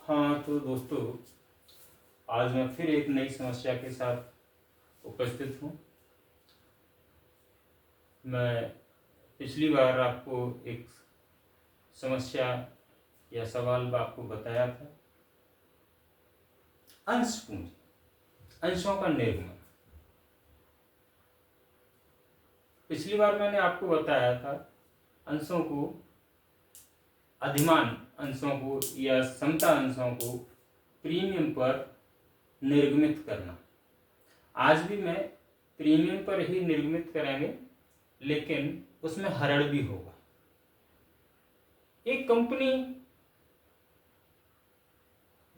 हाँ तो दोस्तों, आज मैं फिर एक नई समस्या के साथ उपस्थित हूँ। मैं पिछली बार आपको एक समस्या या सवाल आपको बताया था, अंश पूंजी, अंशों का निर्गमन। पिछली बार मैंने आपको बताया था अंशों को, अधिमान अंशों को या समता अंशों को प्रीमियम पर निर्गमित करना। आज भी मैं प्रीमियम पर ही निर्गमित करेंगे, लेकिन उसमें हरण भी होगा। एक कंपनी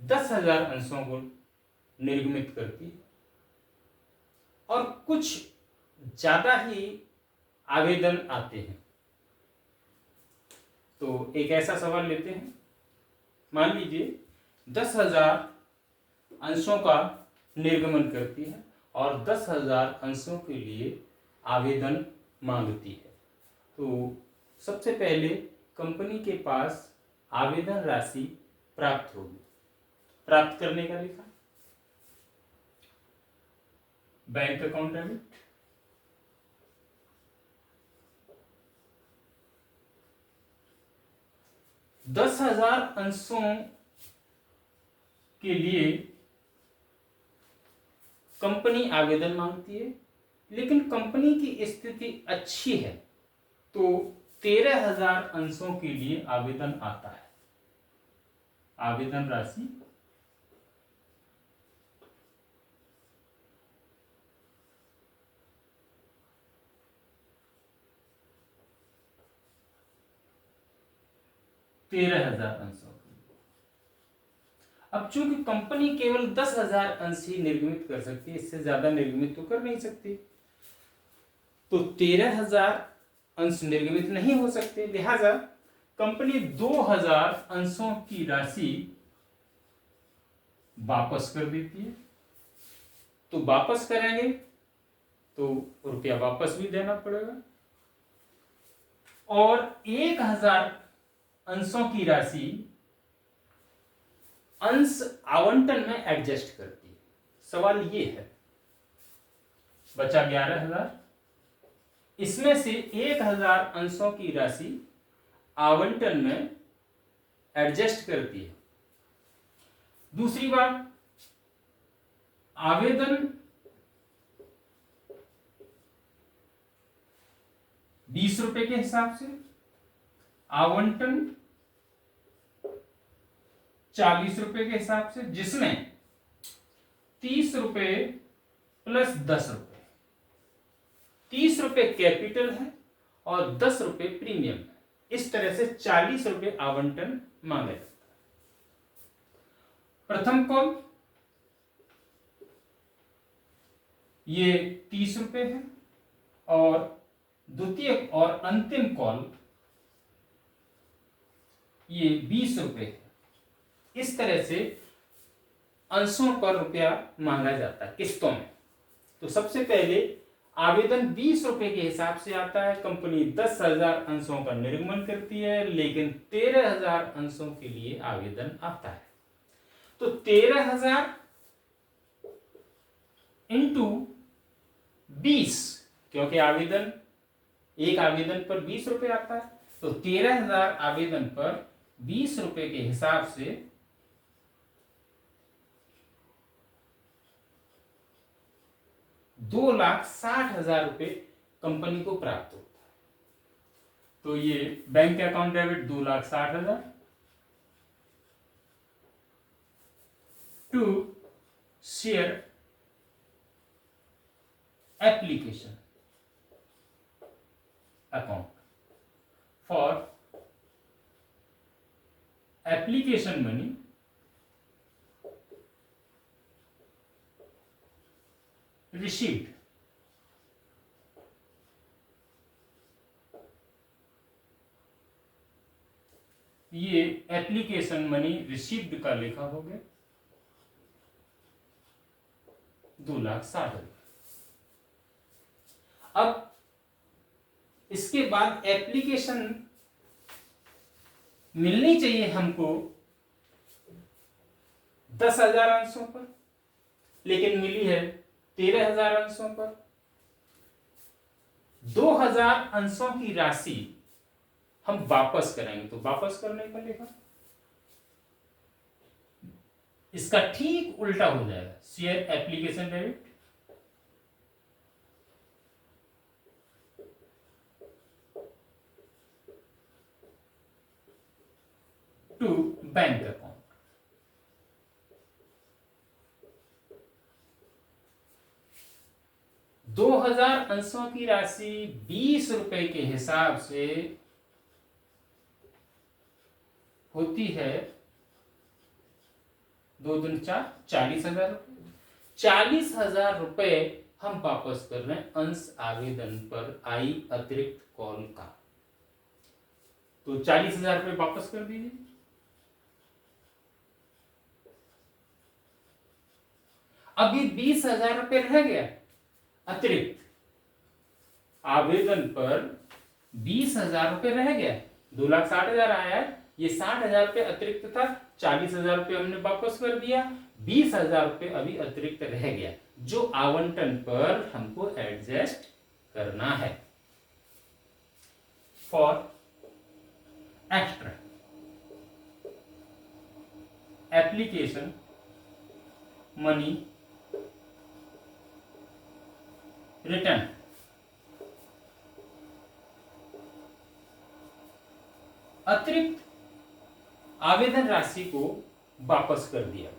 10,000 अंशों को निर्गमित करती है और कुछ ज्यादा ही आवेदन आते हैं। तो एक ऐसा सवाल लेते हैं, मान लीजिए 10,000 अंशों का निर्गमन करती है और 10,000 अंशों के लिए आवेदन मांगती है। तो सबसे पहले कंपनी के पास आवेदन राशि प्राप्त होगी। प्राप्त करने का लिखा बैंक अकाउंट डेबिट, दस 10,000 अंशों के लिए कंपनी आवेदन मांगती है, लेकिन कंपनी की स्थिति अच्छी है तो 13,000 अंशों के लिए आवेदन आता है। आवेदन राशि ₹13,000 अंशों के लिए। अब चूंकि कंपनी केवल 10,000 अंश ही निर्गमित कर सकती है, इससे ज्यादा निर्गमित तो कर नहीं सकती, तो 13,000 अंश निर्गमित नहीं हो सकते। लिहाजा कंपनी 2,000 अंशों की राशि वापस कर देती है। तो वापस करेंगे तो रुपया वापस भी देना पड़ेगा और 1,000 अंशों की राशि अंश आवंटन में एडजस्ट करती है। सवाल ये है, बचा 11,000, इसमें से 1,000 अंशों की राशि आवंटन में एडजस्ट करती है। दूसरी बात, आवेदन 20 रुपए के हिसाब से, आवंटन 40 रुपए के हिसाब से, जिसमें 30 रुपए प्लस 10 रुपए, 30 रुपए कैपिटल है और 10 रुपए प्रीमियम है। इस तरह से 40 रुपए आवंटन मांगा जाता है। प्रथम कॉल ये 30 रुपए है और द्वितीय और अंतिम कॉल ये 20 रुपए है। इस तरह से अंशों पर रुपया मांगा जाता है किस्तों में। तो सबसे पहले आवेदन 20 रुपए के हिसाब से आता है। कंपनी 10,000 अंशों का निर्गमन करती है, लेकिन 13,000 अंशों के लिए आवेदन आता है। तो 13,000 इंटू 20, क्योंकि आवेदन एक आवेदन पर 20 रुपए आता है, तो 13,000 आवेदन पर 20 रुपए के हिसाब से 2,60,000 रुपए कंपनी को प्राप्त होता है। तो ये bank account debit 2,60,000 to share application account for application money received ये एप्लीकेशन मनी रिसीव्ड का लिखा हो गया 2,60,000। अब इसके बाद एप्लीकेशन मिलनी चाहिए हमको 10,000 अंशों पर, लेकिन मिली है 13,000 अंशों पर। 2,000 अंशों की राशि हम वापस करेंगे, तो वापस करने का लेखा इसका ठीक उल्टा हो जाएगा। Share application debit to bank account. दो 2,000 अंशों की राशि 20 रुपए के हिसाब से होती है 2 दूनी 4, 40,000 रुपए। 40,000 रुपए हम वापस कर रहे हैं अंश आवेदन पर आई अतिरिक्त कॉल का। तो 40,000 रुपए वापस कर दीजिए। अभी 20,000 रुपए रह गया अतिरिक्त, आवेदन पर 20,000 रुपए रह गया। 2,60,000 आया है, ये 60,000 रुपए अतिरिक्त था, 40,000 रुपए हमने वापस कर दिया, 20,000 रुपए अभी अतिरिक्त रह गया जो आवंटन पर हमको एडजस्ट करना है। For extra application money return, अतिरिक्त आवेदन राशि को वापस कर दिया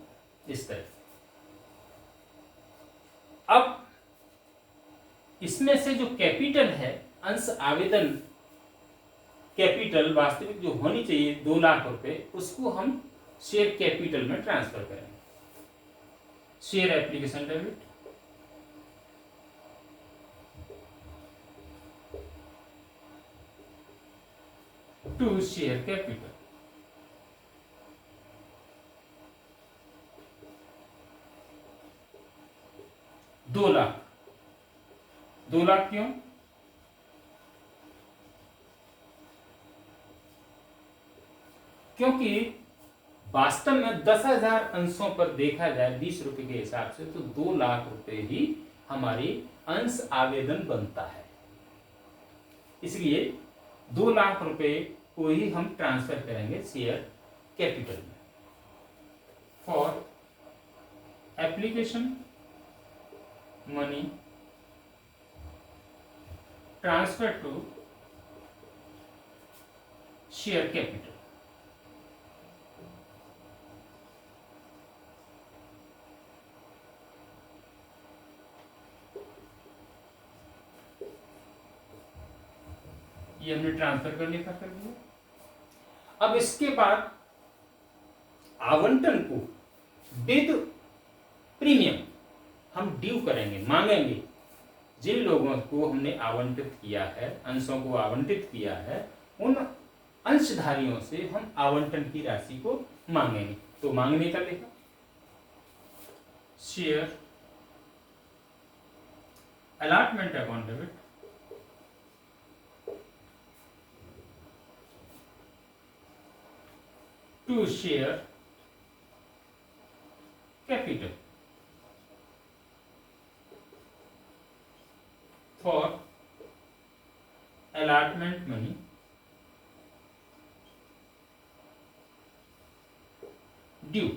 इस तरह। अब इसमें से जो कैपिटल है, अंश आवेदन कैपिटल वास्तविक जो होनी चाहिए 2 लाख रुपए, उसको हम शेयर कैपिटल में ट्रांसफर करेंगे। Share application debit to share capital. दो लाख क्यों? क्योंकि वास्तव में 10,000 अंशों पर देखा जाए 20 रुपए के हिसाब से तो 2 लाख रुपए ही हमारी अंश आवेदन बनता है। इसलिए 2 लाख रुपए को ही हम ट्रांसफर करेंगे शेयर कैपिटल में। For application money transfer to share capital. ये हमने ट्रांसफर कर लिखा कर दिया। अब इसके बाद आवंटन को विद प्रीमियम हम ड्यू करेंगे, मांगेंगे। जिन लोगों को हमने आवंटित किया है, अंशों को आवंटित किया है, उन अंशधारियों से हम आवंटन की राशि को मांगेंगे। तो मांगने का लेखा share allotment account debit to share capital for allotment money due।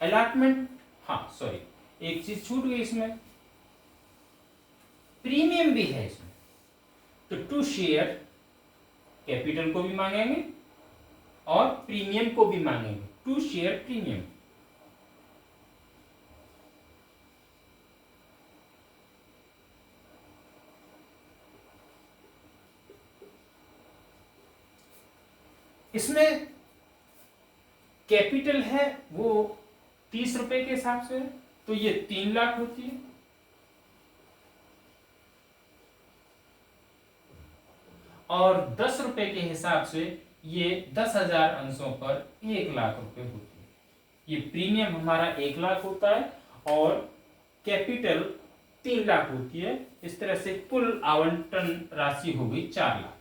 Allotment, हाँ सॉरी एक चीज छूट गई इसमें, प्रीमियम भी है इसमें। तो टू शेयर कैपिटल को भी मांगेंगे और प्रीमियम को भी मांगेंगे, टू शेयर प्रीमियम। इसमें कैपिटल है वो 30 रुपए के हिसाब से, तो ये 3 लाख होती है। और 10 रुपए के हिसाब से ये 10,000 अंशों पर 1 लाख रुपए होती है। ये प्रीमियम हमारा 1 लाख होता है और कैपिटल 3 लाख होती है। इस तरह से कुल आवंटन राशि हो गई 4 लाख।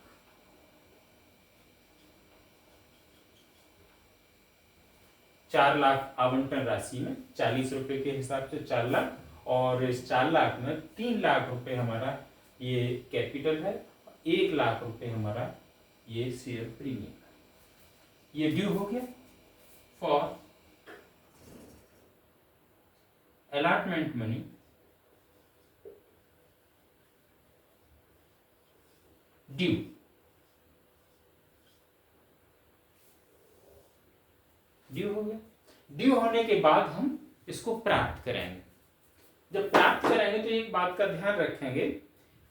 4 लाख आवंटन राशि में 40 रुपए के हिसाब से 4 लाख, और इस 4 लाख में 3 लाख रुपए हमारा ये कैपिटल है, 1 लाख रुपए हमारा ये शेयर प्रीमियम है। ये ड्यू हो गया for allotment money due। Due हो गया। ड्यू होने के बाद हम इसको प्राप्त करेंगे। जब प्राप्त करेंगे तो एक बात का ध्यान रखेंगे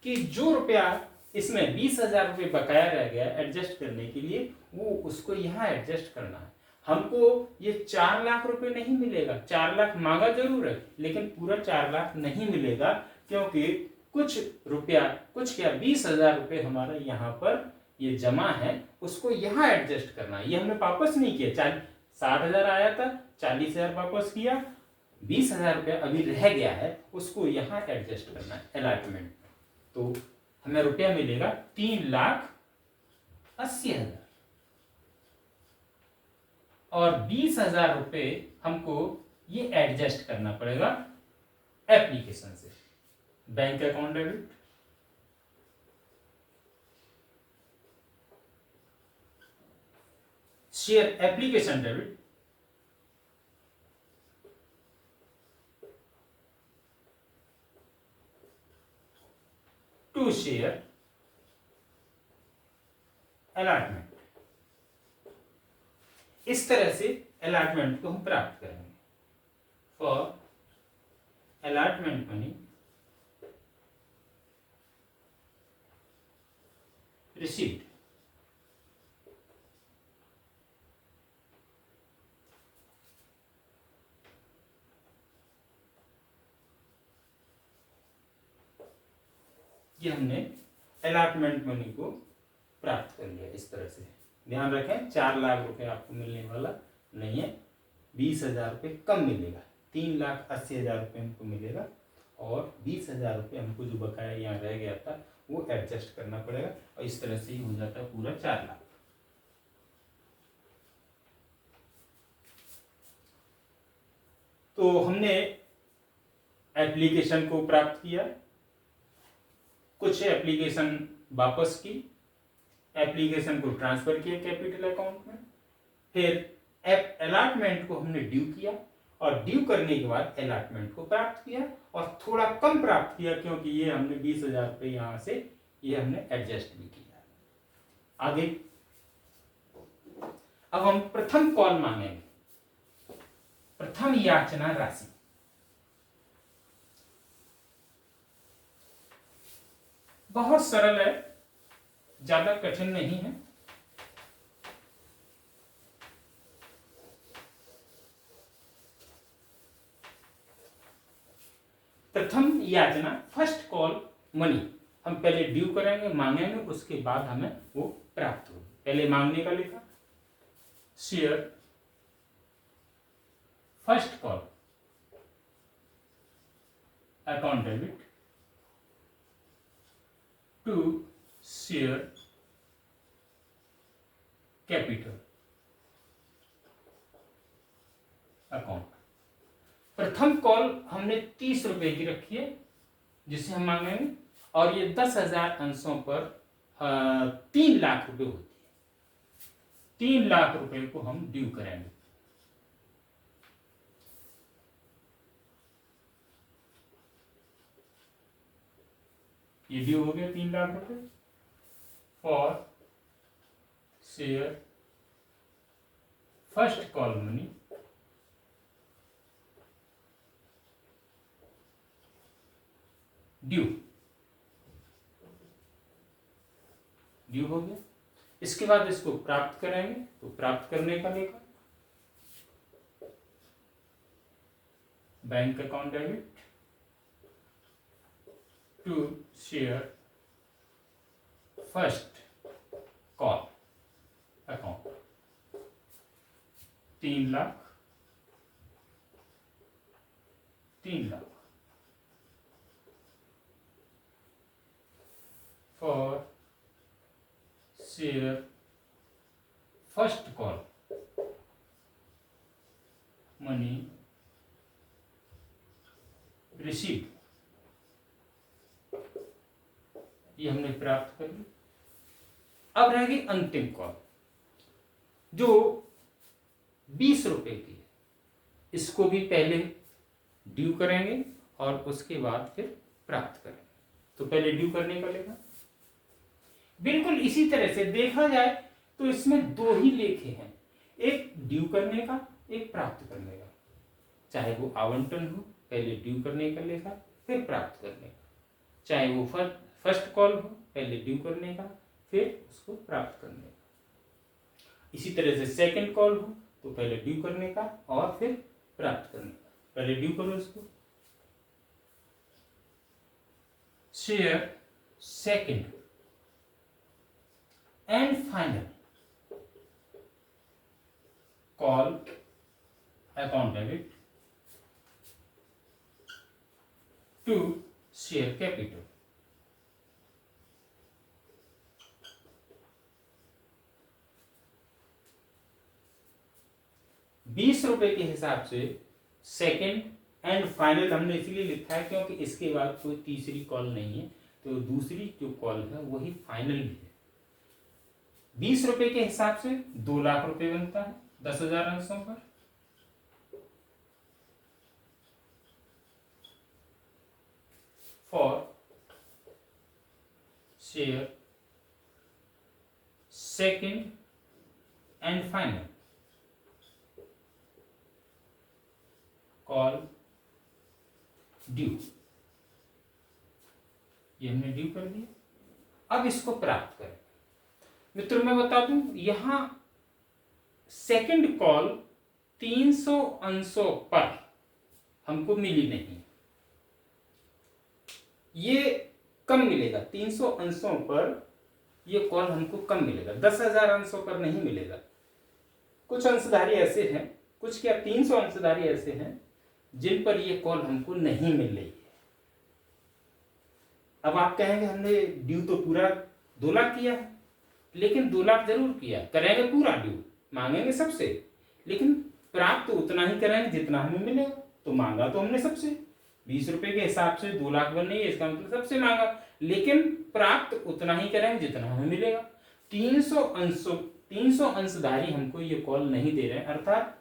कि जो रुपया इसमें 20,000 रुपये बकाया रह गया एडजस्ट करने के लिए, वो उसको यहाँ एडजस्ट करना है। हमको ये 4 लाख रुपए नहीं मिलेगा, 4 लाख मांगा जरूर है लेकिन पूरा 4 लाख नहीं मिलेगा, क्योंकि कुछ रुपया, कुछ क्या 20,000 रुपये हमारा यहाँ पर ये जमा है, उसको यहाँ एडजस्ट करना है। ये हमने वापस नहीं किया, 60,000 आया था, 40,000 वापस किया, 20,000 रुपया अभी रह गया है, उसको यहाँ एडजस्ट करना है अलॉटमेंट। तो हमें रुपया मिलेगा 3,80,000 और 20,000 रुपये हमको ये एडजस्ट करना पड़ेगा एप्लीकेशन से। Bank account debit, share application debit, to share allotment. इस तरह से अलॉटमेंट को हम प्राप्त करेंगे। फॉर अलॉटमेंट मनी रिसीव्ड, ये हमने अलॉटमेंट मनी को प्राप्त कर लिया। इस तरह से ध्यान रखें, 4 लाख रुपए आपको मिलने वाला नहीं है, 20,000 रुपये कम मिलेगा, 3,80,000 रुपये हमको मिलेगा, और 20,000 रुपये हमको जो बकाया यहाँ रह गया था वो एडजस्ट करना पड़ेगा, और इस तरह से ही हो जाता है पूरा 4 लाख। तो हमने एप्लीकेशन को प्राप्त किया, कुछ एप्लीकेशन वापस की, एप्लीकेशन को ट्रांसफर किया कैपिटल अकाउंट में, फिर अलॉटमेंट को हमने ड्यू किया, और ड्यू करने के बाद अलॉटमेंट को प्राप्त किया, और थोड़ा कम प्राप्त किया क्योंकि ये हमने 20,000 रुपये यहाँ से ये हमने एडजस्ट भी किया। आगे अब हम प्रथम कॉल मांगेंगे, प्रथम याचना राशि। बहुत सरल है, ज्यादा कठिन नहीं है। प्रथम याचना, फर्स्ट कॉल मनी, हम पहले ड्यू करेंगे, मांगेंगे, उसके बाद हमें वो प्राप्त होगी। पहले मांगने का लिखा, share first call account debit to share capital account. प्रथम कॉल हमने 30 रुपए की रखी है जिसे हम मांगेंगे, और ये 10,000 अंशों पर 3 लाख रुपए होती है। 3 लाख रुपए को हम ड्यू करेंगे। ये ड्यू हो गया 3 लाख रुपए for share first call money due. Due हो गया। इसके बाद इसको प्राप्त करेंगे, तो प्राप्त करने का लेखा, bank account debit to share first call account 3 lakh for share first call money receive, ये हमने प्राप्त कर ली। अब रहेगी अंतिम कॉल जो 20 रुपए की है, इसको भी पहले ड्यू करेंगे और उसके बाद फिर प्राप्त करेंगे। तो पहले ड्यू करने का लेखा, बिल्कुल इसी तरह से देखा जाए तो इसमें दो ही लेखे हैं, एक ड्यू करने का, एक प्राप्त करने का। चाहे वो आवंटन हो, पहले ड्यू करने का लेखा फिर प्राप्त करने का, चाहे वो फर्स्ट कॉल हो, पहले ड्यू करने का फिर उसको प्राप्त करने का। इसी तरह से सेकंड कॉल हो तो पहले ड्यू करने का और फिर प्राप्त करने का। पहले ड्यू करो इसको, share second and final call account debit to share capital. ₹20 के हिसाब से सेकंड एंड फाइनल हमने इसलिए लिखा है क्योंकि इसके बाद कोई तीसरी कॉल नहीं है, तो दूसरी जो कॉल है वही फाइनल भी है। ₹20 के हिसाब से 2 लाख रुपए बनता है 10,000 अंशों पर। For share second and final call due, ये हमने ड्यू कर दिया। अब इसको प्राप्त करें। मित्रों मैं बता दूं, यहां सेकंड कॉल 300 अंशों पर हमको मिली नहीं, ये कम मिलेगा। 300 अंशों पर ये कॉल हमको कम मिलेगा, 10,000 अंशों पर नहीं मिलेगा। कुछ अंशधारी ऐसे हैं, कुछ क्या 300 अंशधारी ऐसे हैं जिन पर ये कॉल हमको नहीं मिल रही है। अब आप कहेंगे हमने ड्यू तो पूरा 2 लाख किया है, लेकिन 2 लाख जरूर किया, करेंगे पूरा ड्यू, मांगेंगे सबसे, लेकिन प्राप्त तो उतना ही करेंगे जितना हमें मिलेगा। तो मांगा तो हमने सबसे, 20 रुपए के हिसाब से 2 लाख बन रही है, इसका मतलब सबसे मांगा, लेकिन प्राप्त उतना ही करेंगे जितना हमें मिलेगा। 300 अंशधारी हमको ये कॉल नहीं दे रहे हैं, अर्थात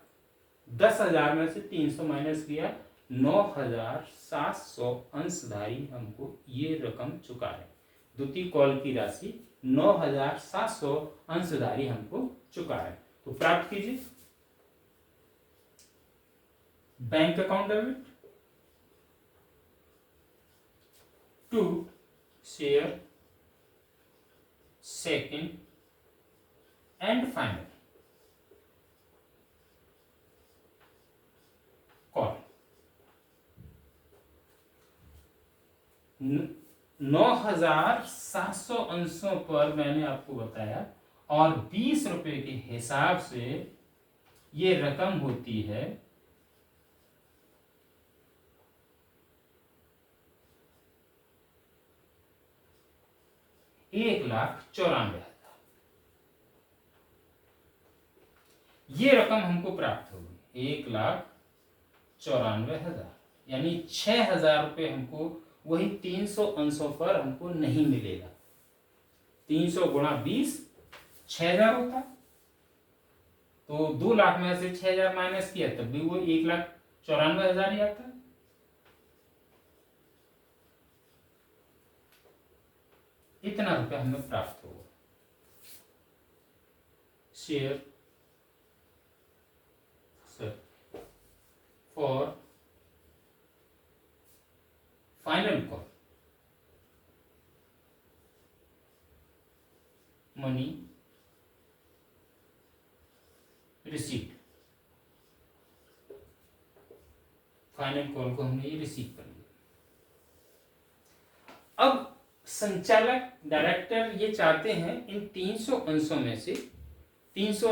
10,000 में से 300 माइनस किया, 9,700 अंशधारी हमको ये रकम चुका है। द्वितीय कॉल की राशि 9,700 अंशधारी हमको चुका है। तो प्राप्त कीजिए bank account debit to share second and final call 9,700 अंशों पर मैंने आपको बताया, और 20 रुपए के हिसाब से ये रकम होती है 1,94,000। ये रकम हमको प्राप्त होगी 1,94,000, यानी 6,000 रुपये हमको वही 300 अंशों पर हमको नहीं मिलेगा। 300 गुणा 20 6,000 होता, तो 2 लाख में से 6,000 माइनस किया तब भी वो 1,94,000 ही आता है। इतना रुपया हमें प्राप्त होगा। Share for final call money received. Final call को हमने ये रिसीव कर लिया। अब संचालक डायरेक्टर ये चाहते हैं इन 300 अंशों में से 300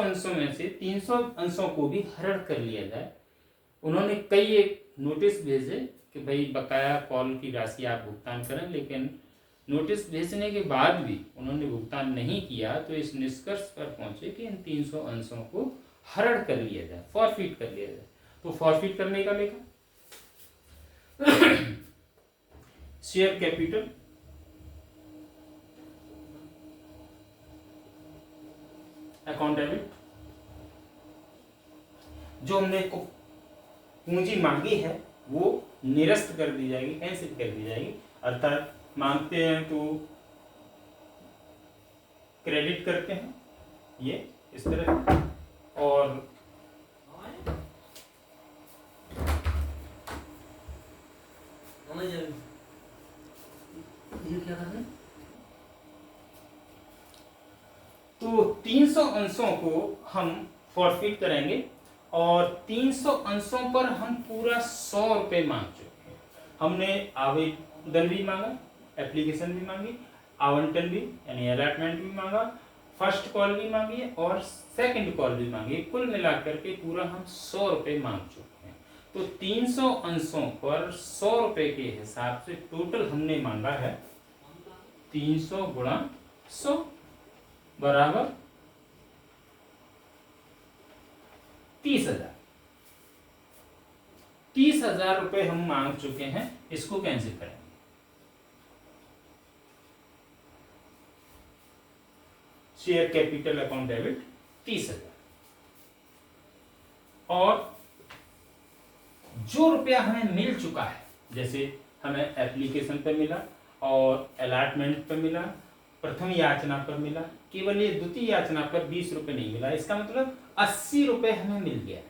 अंशों को भी हरण कर लिया जाए। उन्होंने कई एक नोटिस भेजे कि भाई बकाया कॉल की राशि आप भुगतान करें, लेकिन नोटिस भेजने के बाद भी उन्होंने भुगतान नहीं किया, तो इस निष्कर्ष पर पहुंचे कि इन 300 अंशों को हरण कर लिया जाए, फॉरफिट कर लिया जाए। तो फॉरफिट करने का लेखा शेयर कैपिटल अकाउंट डेबिट, जो हमने को पूंजी मांगी है वो निरस्त कर दी जाएगी, कैंसिल कर दी जाएगी। अर्थात मांगते हैं तो क्रेडिट करते हैं, ये इस तरह। और ये क्या करना है, तो 300 अंशों को हम फॉरफिट करेंगे और 300 अंशों पर हम पूरा 100 रुपये मांग चुके हैं। हमने आवेदन भी मांगा, एप्लीकेशन भी मांगी, आवंटन भी यानी अलॉटमेंट भी मांगा, फर्स्ट कॉल भी मांगी और सेकंड कॉल भी मांगी। कुल मिलाकर के पूरा हम 100 रुपये मांग चुके हैं। तो 300 अंशों पर 100 रुपये के हिसाब से टोटल हमने मांगा है 300 गुणा 100 बराबर 30,000। 30,000 रुपये हम मांग चुके हैं, इसको कैंसिल करेंगे। शेयर कैपिटल अकाउंट डेबिट 30,000 और जो रुपया हमें मिल चुका है, जैसे हमें एप्लीकेशन पर मिला और अलॉटमेंट पर मिला, प्रथम याचना पर मिला, केवल ये द्वितीय याचना पर 20 रुपए नहीं मिला, इसका मतलब 80 रुपए हमें मिल गया है।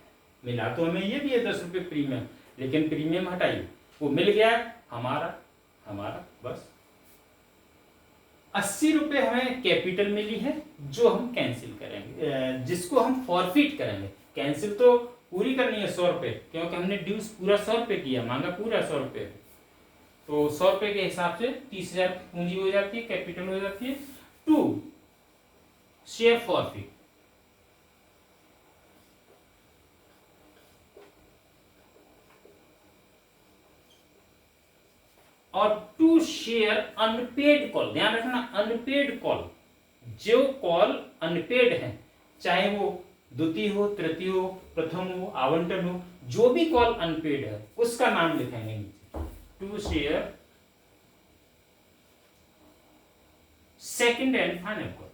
मिला तो हमें ये भी है 10 रुपए प्रीमियम, लेकिन प्रीमियम हटाइए, वो मिल गया हमारा बस 80 रुपए हमें कैपिटल मिली है, जो हम कैंसिल करेंगे, जिसको हम फॉरफिट करेंगे। कैंसिल तो पूरी करनी है 100 रुपए, क्योंकि हमने ड्यूज पूरा 100 रुपए किया, मांगा पूरा 100 रुपए, तो 100 रुपए के हिसाब से 30,000 पूंजी हो जाती है, कैपिटल हो जाती है। टू शेयर फॉरफिट, और टू शेयर अनपेड कॉल। ध्यान रखना, अनपेड कॉल, जो कॉल अनपेड है, चाहे वो द्वितीय हो, तृतीय हो, प्रथम हो, आवंटन हो, जो भी कॉल अनपेड है उसका नाम लिखेंगे नीचे। To share second and final call.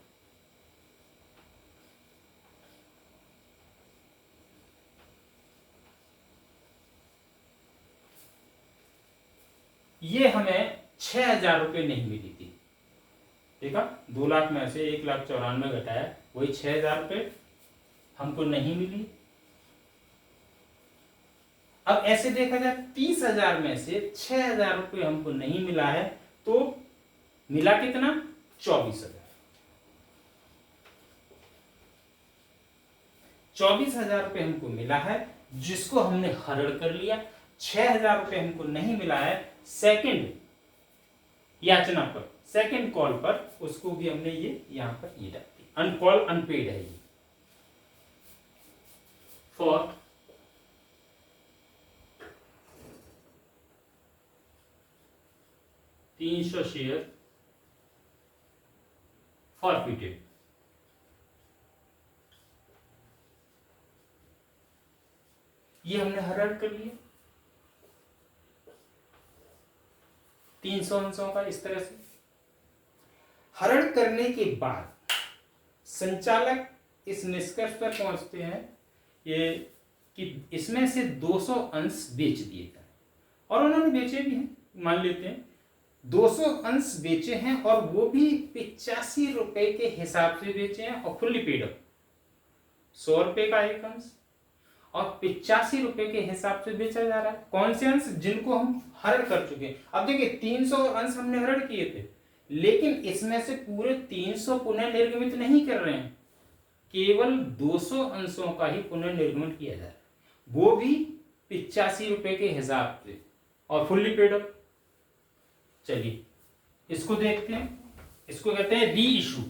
ये हमें 6,000 रुपये नहीं मिली थी, ठीक है। 2 लाख में से 1,94,000 घटाया, वही 6,000 रुपये हमको नहीं मिली। अब ऐसे देखा जाए 30,000 में से 6,000 रुपये हमको नहीं मिला है, तो मिला कितना? 24,000। 24,000 रुपये हमको मिला है, जिसको हमने हरण कर लिया। 6,000 रुपये हमको नहीं मिला है सेकंड याचना पर, सेकंड कॉल पर, उसको भी हमने ये यहां पर ये डाल दी। अनकॉल अनपेड है ये। For $300 share forfeited. ये हमने हरण कर लिया 300 अंशों का। इस तरह से हरण करने के बाद संचालक इस निष्कर्ष पर पहुंचते हैं ये कि इसमें से 200 अंश बेच दिए गए, और उन्होंने बेचे भी हैं। मान लेते हैं 200 अंश बेचे हैं, और वो भी 85 रुपए के हिसाब से बेचे हैं, और फुल्ली पेड अप। 100 रुपए का एक अंश और 85 रुपए के हिसाब से बेचा जा रहा है। कौन से अंश? जिनको हम हरण कर चुके हैं। अब देखिए 300 अंश हमने हरण किए थे, लेकिन इसमें से पूरे 300 पुनः निर्गमित नहीं कर रहे हैं, केवल 200 अंशों का ही पुनः निर्गमन किया जा रहा है, वो भी 85 रुपए के हिसाब से, और फुल्ली पेड अप। चलिए इसको देखते हैं। इसको कहते हैं री इशू,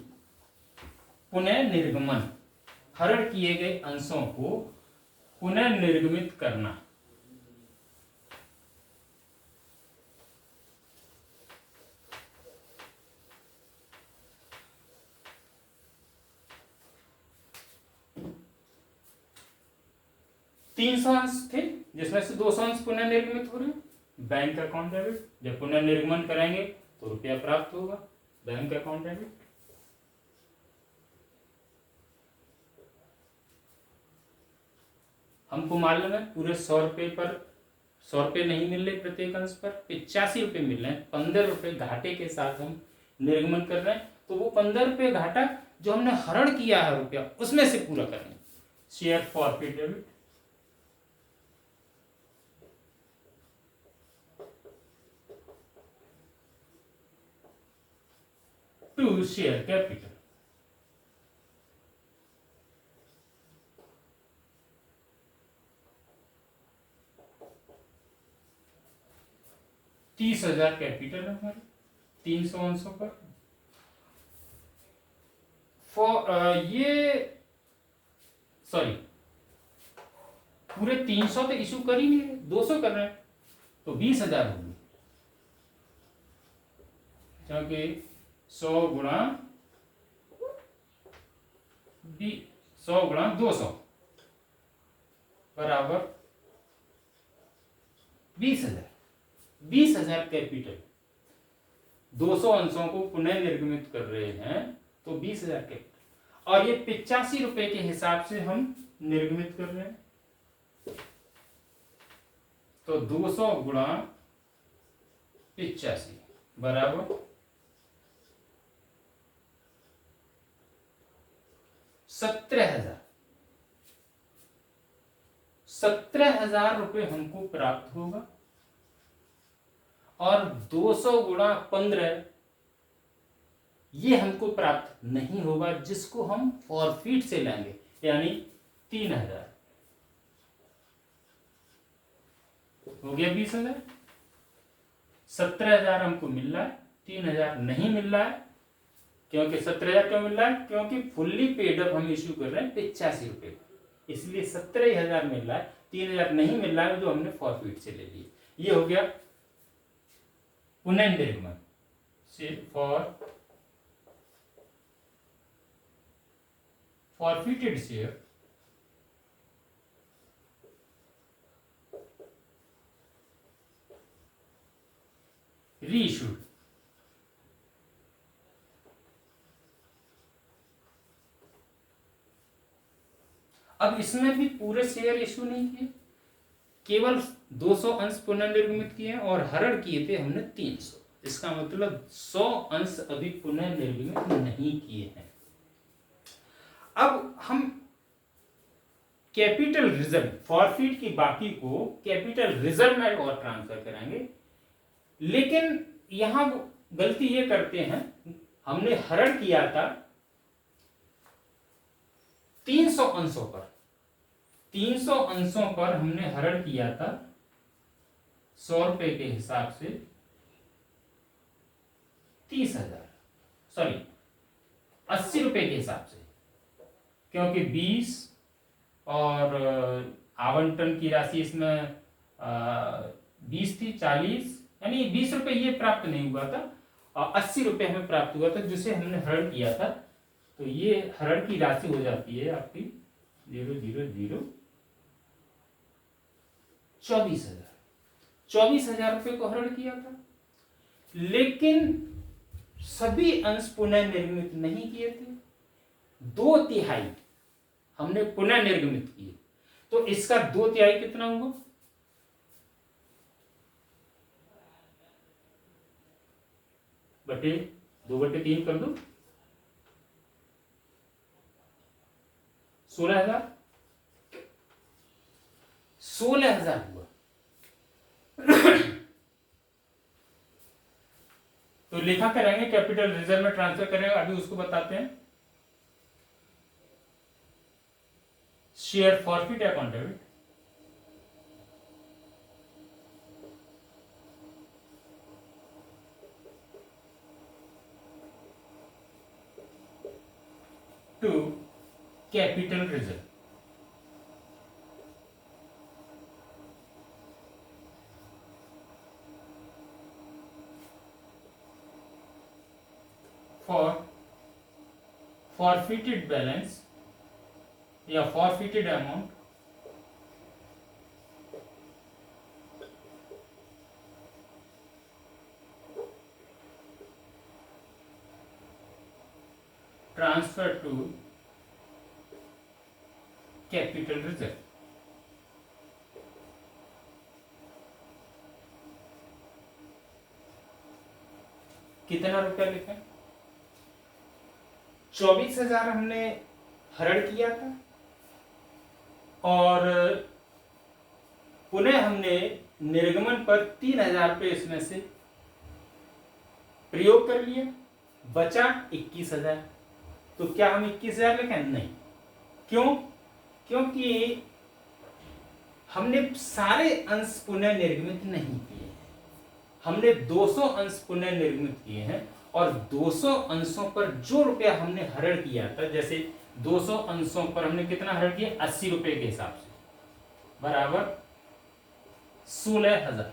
पुनः निर्गमन। हरण किए गए अंशों को पुनः निर्गमित करना। 300 अंश थे जिसमें से 200 अंश पुनर्निर्गमित हो रहे हैं, बैंक अकाउंट डेबिट। जब पुनर्निर्गमन करेंगे तो रुपया प्राप्त होगा, बैंक अकाउंट डेबिट। हमको मालूम है पूरे 100 रुपये पर 100 रुपये नहीं मिल रहे, प्रत्येक अंश पर 85 रुपये मिल रहे हैं। 15 रुपये घाटे के साथ हम निर्गमन कर रहे हैं, तो वो 15 रुपये घाटा जो हमने हरण किया है रुपया उसमें से पूरा करेंगे। Share forfeit debit. To share capital. $30,000 capital है हमारे 300 अंशों पर। ये सॉरी पूरे 300 तो इशू कर ही नहीं रहे, 200 कर रहे हैं, तो 20,000 होंगे, क्योंकि 100 गुणा 200 बराबर 20,000। 20,000 कैपिटल, 200 अंशों को पुनः निर्गमित कर रहे हैं तो 20,000 कैपिटल, और ये 85 रुपए के हिसाब से हम निर्गमित कर रहे हैं, तो 200 गुणा 85 बराबर 17,000। 17,000 रुपये हमको प्राप्त होगा, और 200 गुणा 15 ये हमको प्राप्त नहीं होगा, जिसको हम फॉरफिट से लेंगे, यानी 3,000 हो गया। 20,000, 17,000 हमको मिल रहा है, 3,000 नहीं मिल रहा है। क्योंकि 17,000 क्यों मिल रहा है? क्योंकि फुल्ली पेड अप हम इश्यू कर रहे हैं 85 रुपए, इसलिए 17,000 मिल रहा है, 3,000 नहीं मिल रहा है जो हमने फॉरफिट से ले लिए। ये हो गया पुनर्निर्गमन से फॉरफिटेड शेयर रीइश्यूड। अब इसमें भी पूरे शेयर इशू नहीं किए, केवल 200 अंश पुनर्निर्गमित किए और हरण किए थे हमने 300। इसका मतलब 100 अंश अभी पुनर्निर्गमित नहीं किए हैं। अब हम कैपिटल रिजर्व, फॉरफिट की बाकी को कैपिटल रिजर्व में और ट्रांसफर करेंगे, लेकिन यहां गलती ये करते हैं, हमने हरण किया था 300 अंशों पर, 300 अंशों पर हमने हरण किया था 100 रुपए के हिसाब से 30,000, सॉरी 80 रुपए के हिसाब से, क्योंकि 20 और आवंटन की राशि इसमें 20 थी, 40 यानी 20 रुपए ये प्राप्त नहीं हुआ था, और 80 रुपए हमें प्राप्त हुआ था जिसे हमने हरण किया था। तो ये हरण की राशि हो जाती है आपकी 0,0,0 24,000। 24,000 रुपए को हरण किया था, लेकिन सभी अंश पुनः निर्गमित नहीं किए थे, 2/3 हमने पुनः निर्गमित किए, तो इसका 2/3 कितना होगा? बटे 2/3 कर दो, 16,000। 16,000 हुआ। तो लिखा करेंगे, कैपिटल रिजर्व में ट्रांसफर करेंगे, अभी उसको बताते हैं। Share forfeit account debit, to capital reserve. for forfeited balance या forfeited amount transfer to capital reserve. कितना रुपया लिखा? 24,000 हमने हरण किया था और पुनः हमने निर्गमन पर 3,000 रुपये इसमें से प्रयोग कर लिया, बचा 21,000। तो क्या हम 21,000 लिखें? नहीं। क्यों? क्योंकि हमने सारे अंश पुनः निर्गमित नहीं किए, हमने 200 अंश पुनः निर्गमित किए हैं और 200 अंशों पर जो रुपया हमने हरण किया था, जैसे 200 अंशों पर हमने कितना हरण किया? 80 रुपए के हिसाब से, बराबर 16,000।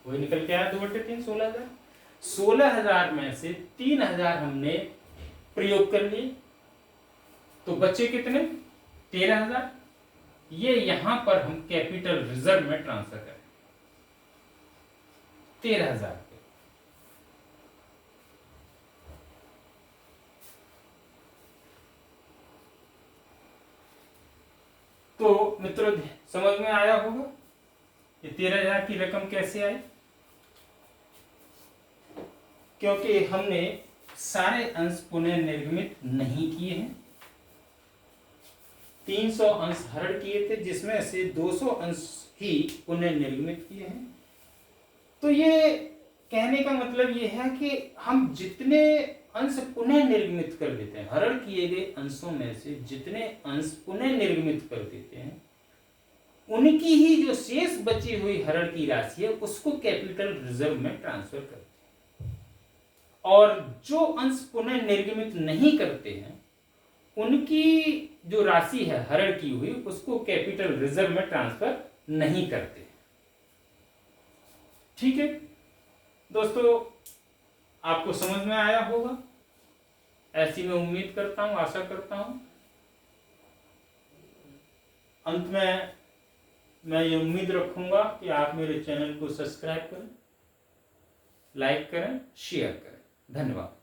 वही निकल के आया 2/3, 16,000। 16,000 में से 3,000 हमने प्रयोग कर लिए, तो बचे कितने? 13,000। ये यहां पर हम कैपिटल रिजर्व में ट्रांसफर करें 13,000। तो मित्रों समझ में आया होगा ये 13,000 की रकम कैसे आई? क्योंकि हमने सारे अंश पुनः निर्गमित नहीं किए हैं, 300 अंश हरण किए थे जिसमें से 200 अंश ही पुनः निर्गमित किए हैं। तो ये कहने का मतलब ये है कि हम जितने अंश पुनः निर्गमित कर देते हैं, हरण किए गए अंशों में से जितने अंश पुनः निर्गमित कर देते हैं, उनकी ही जो शेष बची हुई हरण की राशि है उसको कैपिटल रिजर्व में ट्रांसफर करते हैं, और जो अंश पुनः निर्गमित नहीं करते हैं उनकी जो राशि है हरण की हुई उसको कैपिटल रिजर्व में ट्रांसफर नहीं करते। ठीक है दोस्तों, आपको समझ में आया होगा, ऐसी मैं उम्मीद करता हूं, आशा करता हूं। अंत में मैं ये उम्मीद रखूंगा कि आप मेरे चैनल को सब्सक्राइब करें, लाइक करें, शेयर करें। धन्यवाद।